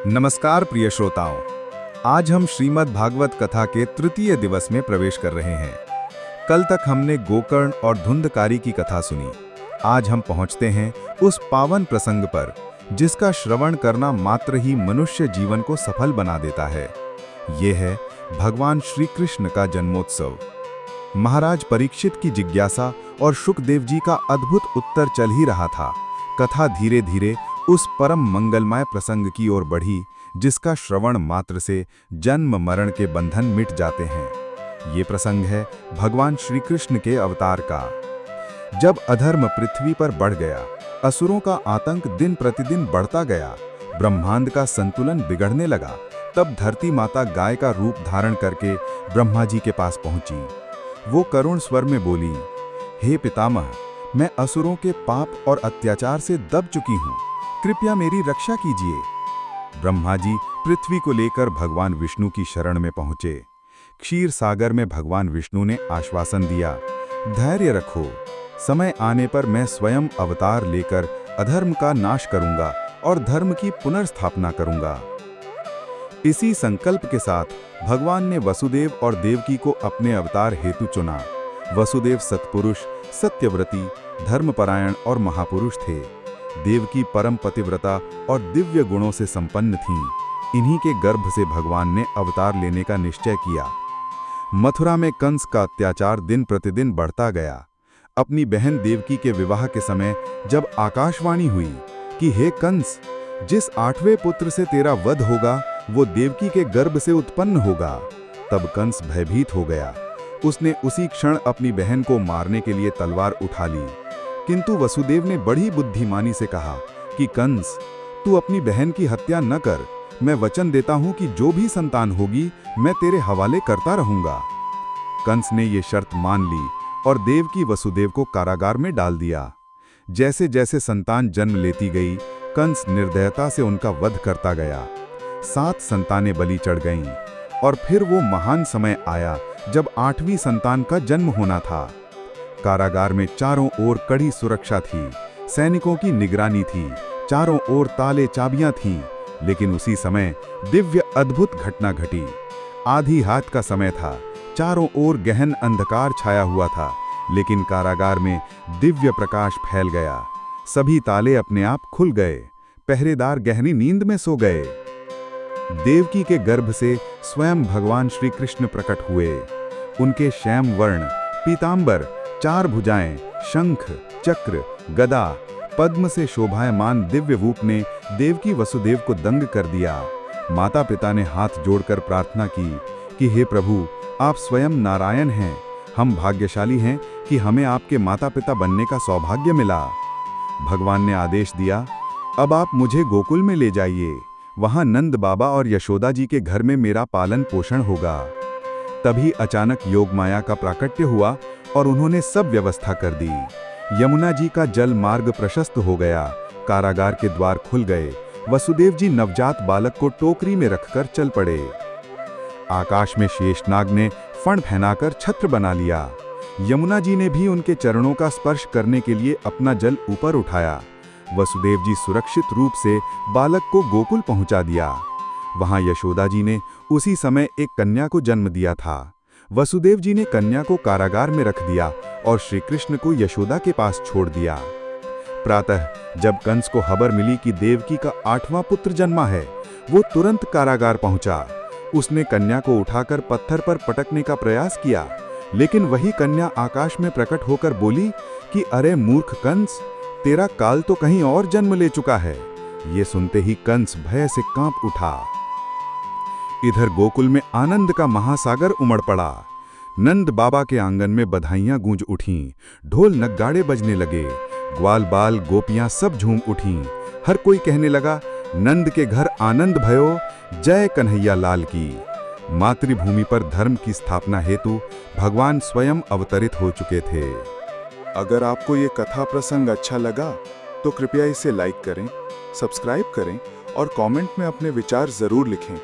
नमस्कार प्रिय श्रोताओं, आज हम श्रीमद् भागवत कथा के तृतीय दिवस में प्रवेश कर रहे हैं। कल तक हमने गोकर्ण और धुंधकारी की कथा सुनी। आज हम पहुंचते हैं उस पावन प्रसंग पर जिसका श्रवण करना मात्र ही मनुष्य जीवन को सफल बना देता है। ये है भगवान श्री कृष्ण का जन्मोत्सव। महाराज परीक्षित की जिज्ञासा और शुकदेव जी का अद्भुत उत्तर चल ही रहा था। कथा धीरे धीरे उस परम मंगलमय प्रसंग की ओर बढ़ी जिसका श्रवण मात्र से जन्म मरण के बंधन मिट जाते हैं। ये प्रसंग है भगवान श्री कृष्ण के अवतार का। जब अधर्म पृथ्वी पर बढ़ गया, असुरों का आतंक दिन प्रतिदिन बढ़ता गया, ब्रह्मांड का संतुलन बिगड़ने लगा, तब धरती माता गाय का रूप धारण करके ब्रह्मा जी के पास पहुंची। वो करुण स्वर में बोली, हे पितामह, मैं असुरों के पाप और अत्याचार से दब चुकी हूँ, कृपया मेरी रक्षा कीजिए। ब्रह्मा जी पृथ्वी को लेकर भगवान विष्णु की शरण में पहुंचे। क्षीर सागर में भगवान विष्णु ने आश्वासन दिया, धैर्य रखो, समय आने पर मैं स्वयं अवतार लेकर अधर्म का नाश करूंगा और धर्म की पुनर्स्थापना करूंगा। इसी संकल्प के साथ भगवान ने वसुदेव और देवकी को अपने अवतार हेतु चुना। वसुदेव सत्पुरुष, सत्यव्रती, धर्मपरायण और महापुरुष थे। देवकी परम पतिव्रता और दिव्य गुणों से संपन्न थीं। इन्हीं के गर्भ से भगवान ने अवतार लेने का निश्चय किया। मथुरा में कंस का अत्याचार दिन प्रतिदिन बढ़ता गया। अपनी बहन देवकी के विवाह के समय जब आकाशवाणी हुई कि हे कंस, जिस 8वें पुत्र से तेरा वध होगा वो देवकी के गर्भ से उत्पन्न होगा, तब कंस भयभीत हो गया। उसने उसी क्षण अपनी बहन को मारने के लिए तलवार उठा ली। किंतु वसुदेव ने बड़ी बुद्धिमानी से कहा कि कंस, तू अपनी बहन की हत्या न कर। मैं वचन देता हूं कि जो भी संतान होगी मैं तेरे हवाले करता रहूंगा। कंस ने ये शर्त मान ली और देवकी वसुदेव को कारागार में डाल दिया। जैसे जैसे संतान जन्म लेती गई, कंस निर्दयता से उनका वध करता गया। 7 संतानें बलि चढ़ गईं और फिर वो महान समय आया जब 8वीं संतान का जन्म होना था। कारागार में चारों ओर कड़ी सुरक्षा थी, सैनिकों की निगरानी थी, चारों ओर ताले चाबियां थीं। लेकिन उसी समय दिव्य अद्भुत घटना घटी। आधी रात का समय था, चारों ओर गहन अंधकार छाया हुआ था, लेकिन कारागार में दिव्य प्रकाश फैल गया। सभी ताले अपने आप खुल गए, पहरेदार गहरी नींद में सो गए। देवकी के गर्भ से स्वयं भगवान श्री कृष्ण प्रकट हुए। उनके श्याम वर्ण, पीतांबर, 4 भुजाएं, शंख, चक्र, गदा, पद्म से शोभायमान दिव्य रूप ने देवकी वसुदेव को दंग कर दिया। माता पिता ने हाथ जोड़कर प्रार्थना की कि हे प्रभु, आप स्वयं नारायण हैं। हम भाग्यशाली हैं कि हमें आपके माता पिता बनने का सौभाग्य मिला। भगवान ने आदेश दिया, अब आप मुझे गोकुल में ले जाइए। वहां नंद बाबा और यशोदा जी के घर में मेरा पालन पोषण होगा। तभी अचानक योगमाया का प्राकट्य हुआ और उन्होंने सब व्यवस्था कर दी। यमुना जी का जल मार्ग प्रशस्त हो गया, कारागार के द्वार खुल गए। वसुदेव जी नवजात बालक को टोकरी में रखकर चल पड़े। आकाश में शेषनाग ने फण फैलाकर छत्र बना लिया। यमुना जी ने भी उनके चरणों का स्पर्श करने के लिए अपना जल ऊपर उठाया। वसुदेव जी सुरक्षित रूप से बालक को गोकुल पहुंचा दिया। वहां यशोदा जी ने उसी समय एक कन्या को जन्म दिया था। वसुदेव जी ने कन्या को कारागार में रख दिया और श्री कृष्ण को यशोदा के पास छोड़ दिया। प्रातः जब कंस को खबर मिली कि देवकी का 8वां पुत्र जन्मा है, वो तुरंत कारागार पहुंचा। उसने कन्या को उठाकर पत्थर पर पटकने का प्रयास किया, लेकिन वही कन्या आकाश में प्रकट होकर बोली कि अरे मूर्ख कंस, तेरा काल तो कहीं और जन्म ले चुका है। ये सुनते ही कंस भय से कांप उठा। इधर गोकुल में आनंद का महासागर उमड़ पड़ा। नंद बाबा के आंगन में बधाइयां गूंज उठीं, ढोल नगाड़े बजने लगे, ग्वाल बाल गोपियां सब झूम उठीं। हर कोई कहने लगा, नंद के घर आनंद भयो, जय कन्हैया लाल की। मातृभूमि पर धर्म की स्थापना हेतु भगवान स्वयं अवतरित हो चुके थे। अगर आपको ये कथा प्रसंग अच्छा लगा तो कृपया इसे लाइक करें, सब्सक्राइब करें और कमेंट में अपने विचार जरूर लिखें।